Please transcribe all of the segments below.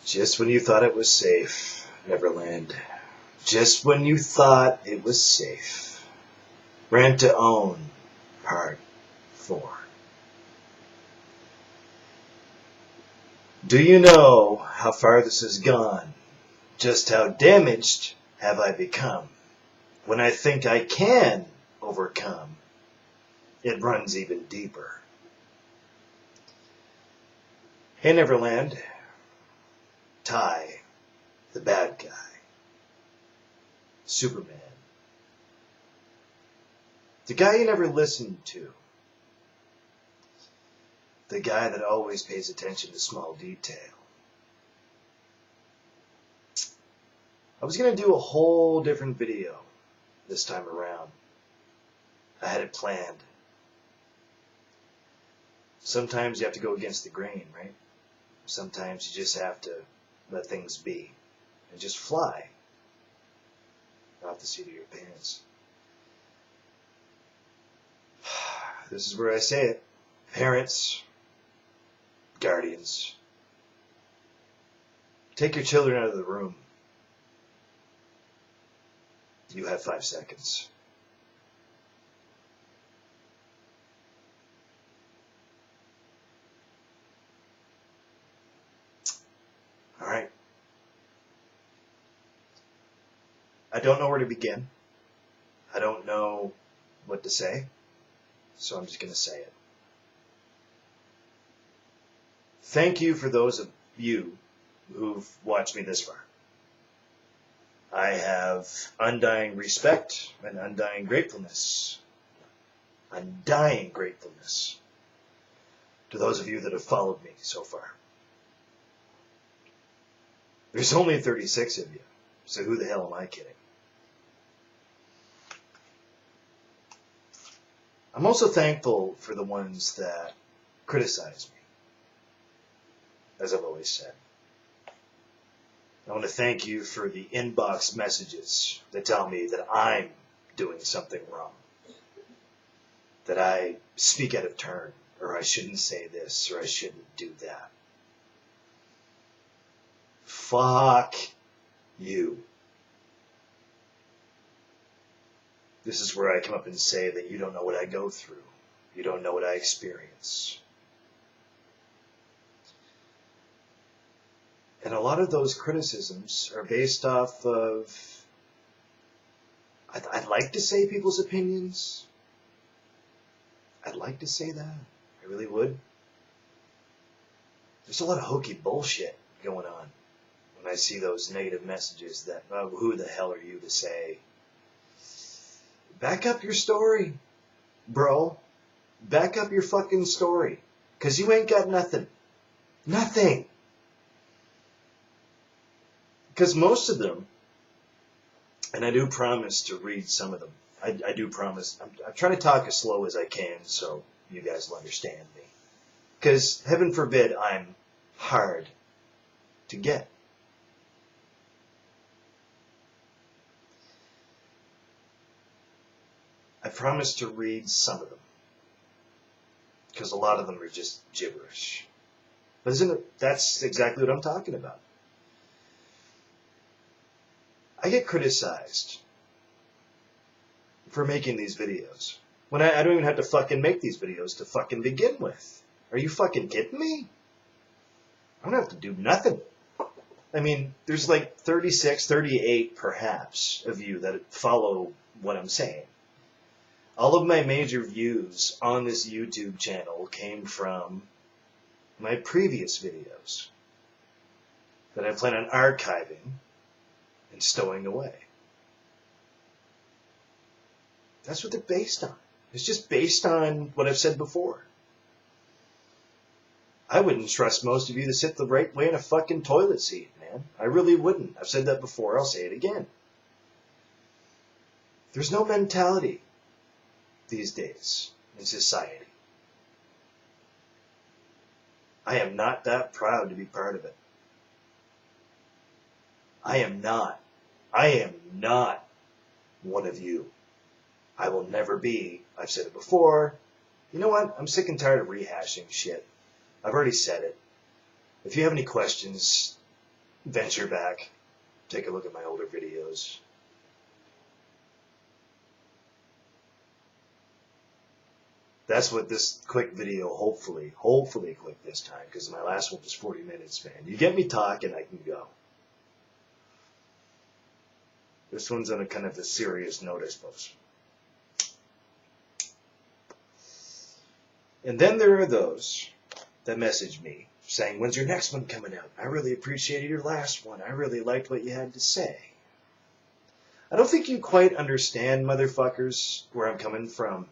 Just when you thought it was safe, Neverland. Just when you thought it was safe. Rent to Own, Part 4. Do you know how far this has gone? Just how damaged have I become? When I think I can overcome, it runs even deeper. Hey Neverland, Ty, the bad guy, Superman, the guy you never listened to, the guy that always pays attention to small detail. I was going to do a whole different video this time around. I had it planned. Sometimes you have to go against the grain, right? Sometimes you just have to let things be and just fly off the seat of your pants. This is where I say it. Parents, guardians, take your children out of the room. You have 5 seconds. All right. I don't know where to begin. I don't know what to say, so I'm just going to say it. Thank you for those of you who've watched me this far. I have undying respect and undying gratefulness. Undying gratefulness to those of you that have followed me so far. There's only 36 of you, so who the hell am I kidding? I'm also thankful for the ones that criticize me, as I've always said. I want to thank you for the inbox messages that tell me that I'm doing something wrong, that I speak out of turn, or I shouldn't say this, or I shouldn't do that. Fuck you. This is where I come up and say that you don't know what I go through. You don't know what I experience. And a lot of those criticisms are based off of, I'd like to say people's opinions. I'd like to say that. I really would. There's a lot of hokey bullshit going on when I see those negative messages that, oh, who the hell are you to say? Back up your story, bro. Back up your fucking story. Because you ain't got nothing. Nothing. Because most of them, and I do promise to read some of them. I do promise. I'm trying to talk as slow as I can so you guys will understand me. Because heaven forbid I'm hard to get. I promise to read some of them. Because a lot of them are just gibberish. But isn't it? That's exactly what I'm talking about. I get criticized for making these videos. When I don't even have to fucking make these videos to fucking begin with. Are you fucking kidding me? I don't have to do nothing. I mean, there's like 36, 38 perhaps of you that follow what I'm saying. All of my major views on this YouTube channel came from my previous videos that I plan on archiving and stowing away. That's what they're based on. It's just based on what I've said before. I wouldn't trust most of you to sit the right way in a fucking toilet seat, man. I really wouldn't. I've said that before. I'll say it again. There's no mentality these days in society. I am not that proud to be part of it. I am not one of you. I will never be. I've said it before. You know what? I'm sick and tired of rehashing shit. I've already said it. If you have any questions, venture back, take a look at my older videos. That's what this quick video, hopefully quick this time, because my last one was 40 minutes, man. You get me talking, I can go. This one's on a kind of a serious note, I suppose. And then there are those that message me saying, when's your next one coming out? I really appreciated your last one. I really liked what you had to say. I don't think you quite understand, motherfuckers, where I'm coming from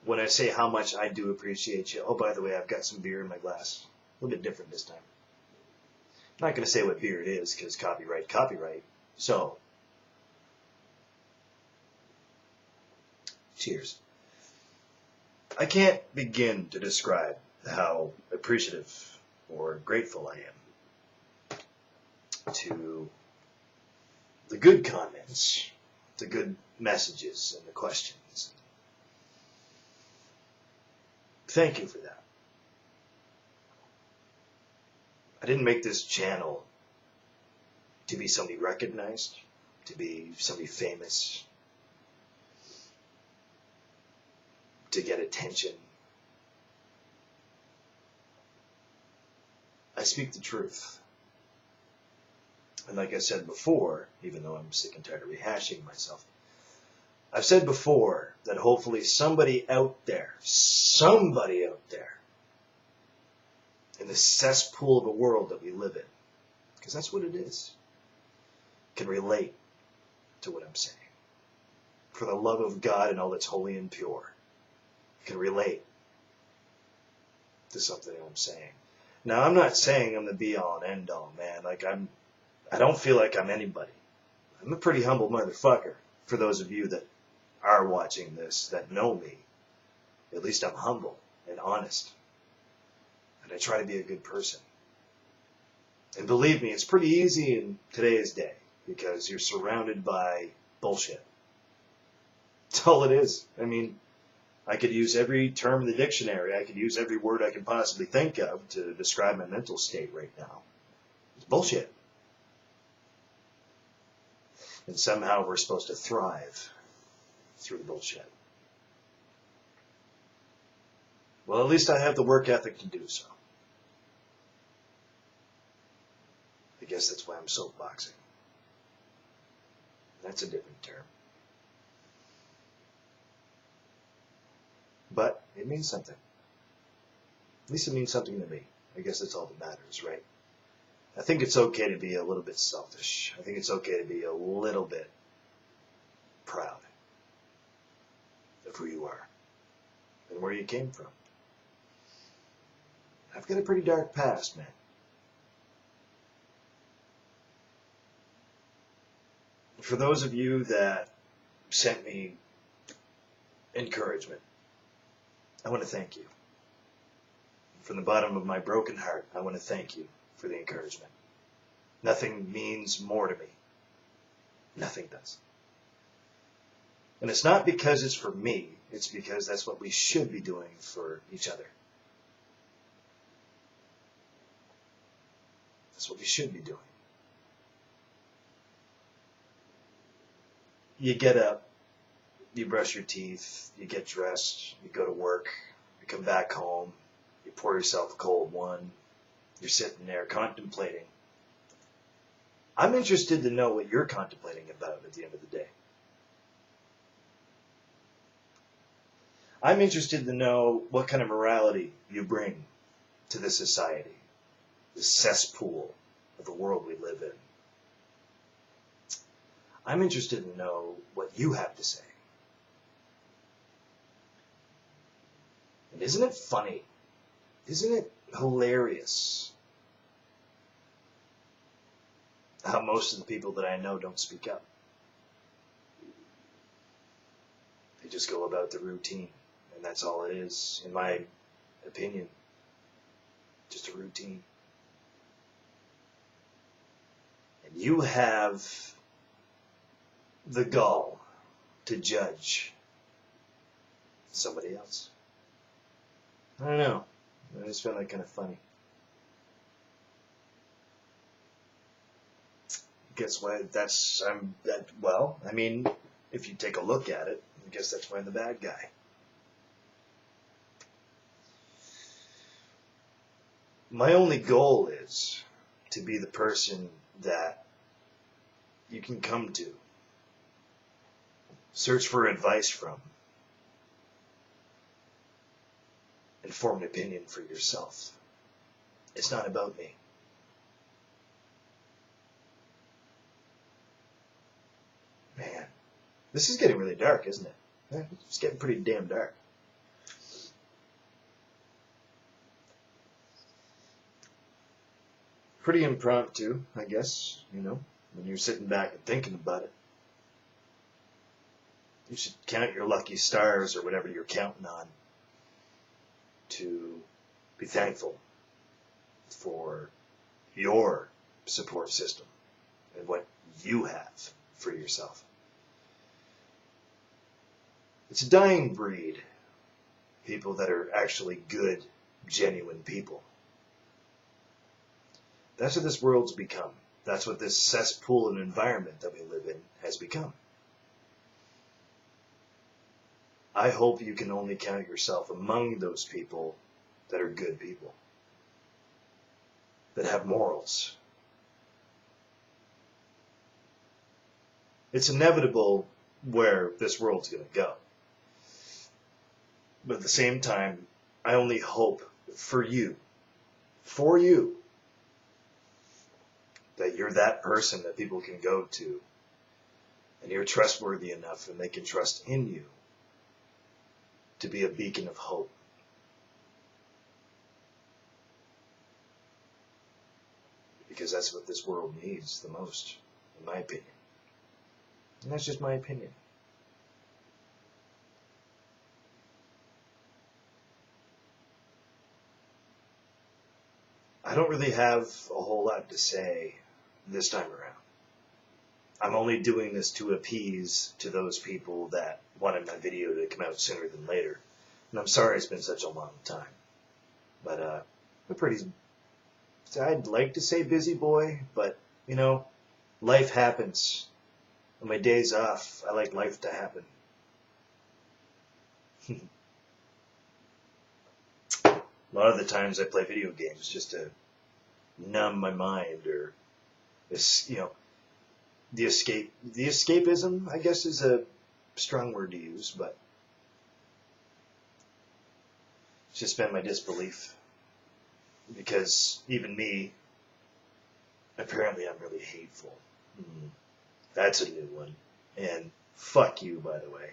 when I say how much I do appreciate you. Oh, by the way, I've got some beer in my glass. A little bit different this time. I'm not going to say what beer it is, because copyright. So, cheers. I can't begin to describe how appreciative or grateful I am to the good comments, the good messages, and the questions. Thank you for that. I didn't make this channel to be somebody recognized, to be somebody famous, to get attention. I speak the truth. And like I said before, even though I'm sick and tired of rehashing myself, I've said before that hopefully somebody out there in the cesspool of a world that we live in, because that's what it is, can relate to what I'm saying. For the love of God and all that's holy and pure, can relate to something I'm saying. Now, I'm not saying I'm the be-all and end-all, man. I don't feel like I'm anybody. I'm a pretty humble motherfucker. For those of you that are watching this, that know me, at least I'm humble and honest. And I try to be a good person. And believe me, it's pretty easy in today's day, because you're surrounded by bullshit. That's all it is. I mean, I could use every term in the dictionary. I could use every word I could possibly think of to describe my mental state right now. It's bullshit. And somehow we're supposed to thrive through the bullshit. Well, at least I have the work ethic to do so. I guess that's why I'm soapboxing. That's a different term. But it means something. At least it means something to me. I guess that's all that matters, right? I think it's okay to be a little bit selfish. I think it's okay to be a little bit proud of who you are and where you came from. I've got a pretty dark past, man. For those of you that sent me encouragement, I want to thank you. From the bottom of my broken heart, I want to thank you for the encouragement. Nothing means more to me. Nothing does. And it's not because it's for me. It's because that's what we should be doing for each other. That's what we should be doing. You get up, you brush your teeth, you get dressed, you go to work, you come back home, you pour yourself a cold one, you're sitting there contemplating. I'm interested to know what you're contemplating about at the end of the day. I'm interested to know what kind of morality you bring to this society, this cesspool of the world we live in. I'm interested to know what you have to say. And isn't it funny? Isn't it hilarious how most of the people that I know don't speak up? They just go about the routine, and that's all it is, in my opinion. Just a routine. And you have the gall to judge somebody else. I don't know. I just found that kind of funny. guess why well, I mean, if you take a look at it, I guess that's why I'm the bad guy. My only goal is to be the person that you can come to, search for advice from, and form an opinion for yourself. It's not about me. Man, this is getting really dark, isn't it? It's getting pretty damn dark. Pretty impromptu, I guess, when you're sitting back and thinking about it. You should count your lucky stars or whatever you're counting on to be thankful for your support system and what you have for yourself. It's a dying breed, people that are actually good, genuine people. That's what this world's become. That's what this cesspool and environment that we live in has become. I hope you can only count yourself among those people that are good people, that have morals. It's inevitable where this world's going to go. But at the same time, I only hope for you, that you're that person that people can go to, and you're trustworthy enough and they can trust in you to be a beacon of hope. Because that's what this world needs the most, in my opinion. And that's just my opinion. I don't really have a whole lot to say this time around. I'm only doing this to appease to those people that wanted my video to come out sooner than later. And I'm sorry it's been such a long time. But I'd like to say busy boy, but, life happens. On my days off, I like life to happen. A lot of the times I play video games just to numb my mind, or this, the escapism, I guess, is a strong word to use, but it's just been my disbelief. Because even me, apparently I'm really hateful. That's a new one. And fuck you, by the way.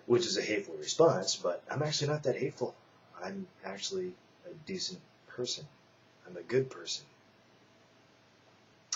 Which is a hateful response, but I'm actually not that hateful. I'm actually a decent person. I'm a good person.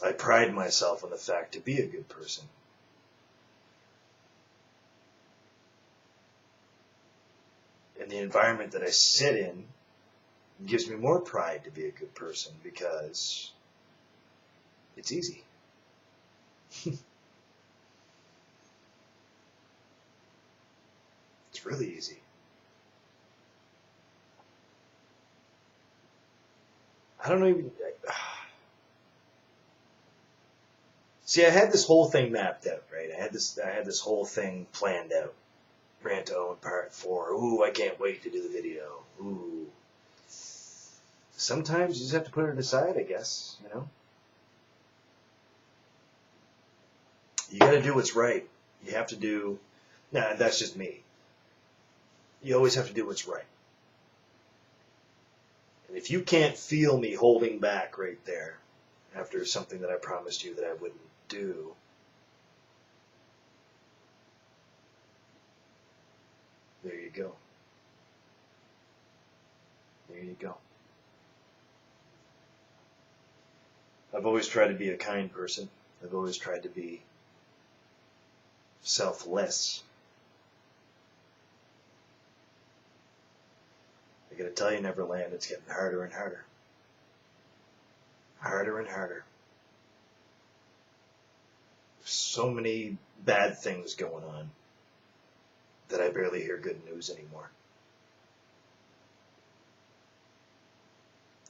I pride myself on the fact to be a good person. And the environment that I sit in gives me more pride to be a good person because it's easy. It's really easy. I don't even... See, I had this whole thing mapped out, right? I had this whole thing planned out. Rant O Part 4. Ooh, I can't wait to do the video. Ooh. Sometimes you just have to put it aside, I guess, You gotta do what's right. You have to do... Nah, that's just me. You always have to do what's right. And if you can't feel me holding back right there after something that I promised you that I wouldn't do, there you go. There you go. I've always tried to be a kind person. I've always tried to be selfless. I gotta tell you, Neverland, it's getting harder and harder. Harder and harder. So many bad things going on that I barely hear good news anymore.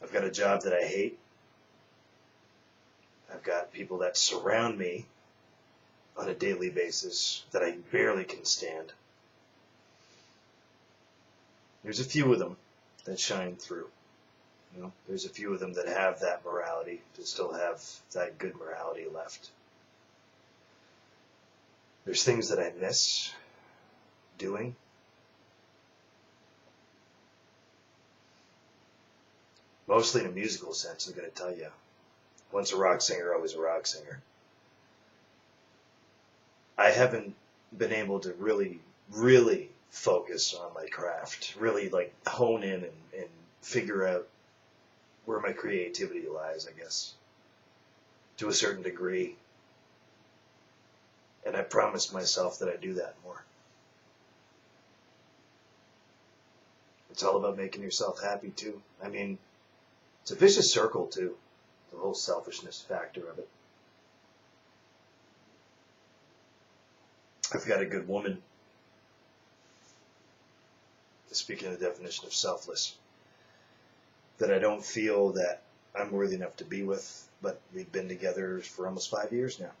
I've got a job that I hate. I've got people that surround me on a daily basis that I barely can stand. There's a few of them that shine through. You know, there's a few of them that have that morality, that still have that good morality left. There's things that I miss doing. Mostly in a musical sense, I'm going to tell you. Once a rock singer, always a rock singer. I haven't been able to really focus on my craft, really like hone in and figure out where my creativity lies, I guess, to a certain degree. And I promised myself that I'd do that more. It's all about making yourself happy too. I mean, it's a vicious circle too, the whole selfishness factor of it. I've got a good woman, speaking of the definition of selfless, that I don't feel that I'm worthy enough to be with, but we've been together for almost 5 years now.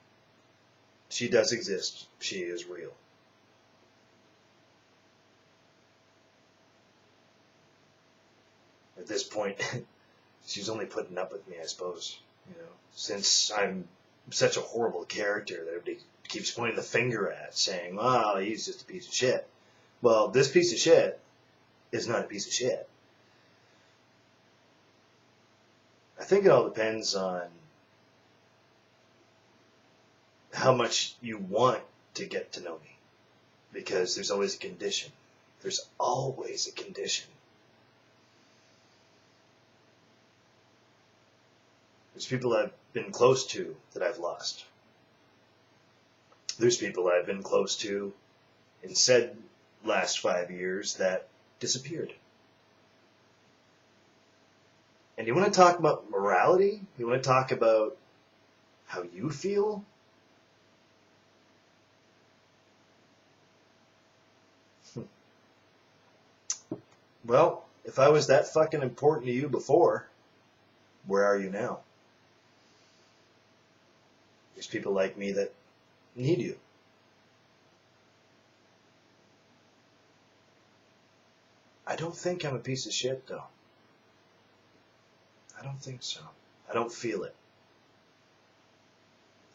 She does exist. She is real. At this point, she's only putting up with me, I suppose. You know, since I'm such a horrible character that everybody keeps pointing the finger at, saying, "Oh, he's just a piece of shit." Well, this piece of shit is not a piece of shit. I think it all depends on how much you want to get to know me, because there's always a condition. There's always a condition. There's people I've been close to that I've lost. There's people I've been close to in said last 5 years that disappeared. And you want to talk about morality? You want to talk about how you feel? Well, if I was that fucking important to you before, where are you now? There's people like me that need you. I don't think I'm a piece of shit, though. I don't think so. I don't feel it.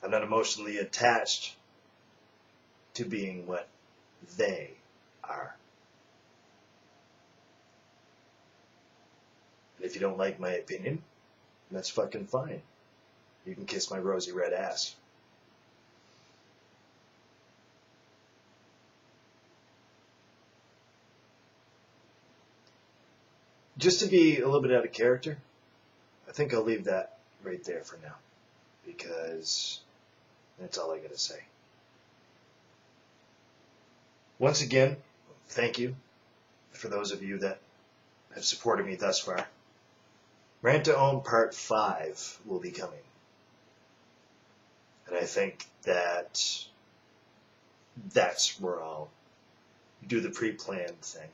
I'm not emotionally attached to being what they are. And if you don't like my opinion, that's fucking fine. You can kiss my rosy red ass. Just to be a little bit out of character, I think I'll leave that right there for now, because that's all I gotta say. Once again, thank you for those of you that have supported me thus far. Rant to Own Part 5 will be coming. And I think that that's where I'll do the pre-planned thing.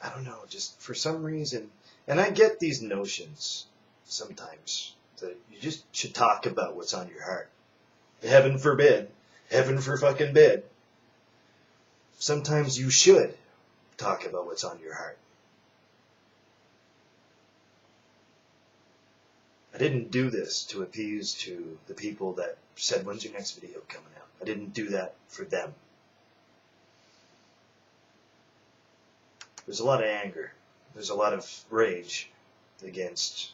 I don't know, just for some reason, and I get these notions sometimes that you just should talk about what's on your heart. Heaven forbid, heaven for fucking bid. Sometimes you should talk about what's on your heart. I didn't do this to appease to the people that said, "When's your next video coming out?" I didn't do that for them. There's a lot of anger. There's a lot of rage against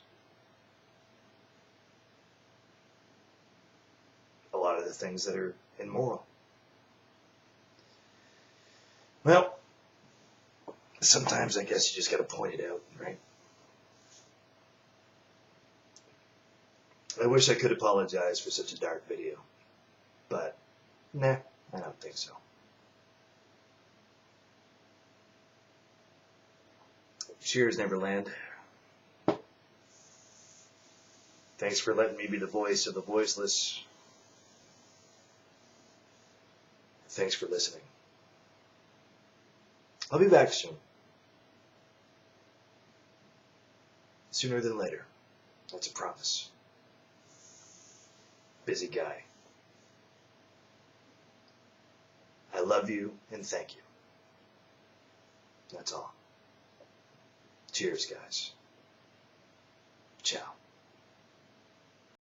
a lot of the things that are immoral. Well, sometimes I guess you just got to point it out, right? I wish I could apologize for such a dark video, but nah, I don't think so. Cheers, Neverland. Thanks for letting me be the voice of the voiceless. Thanks for listening. I'll be back soon. Sooner than later. That's a promise. Busy guy. I love you and thank you. That's all. Cheers, guys. Ciao.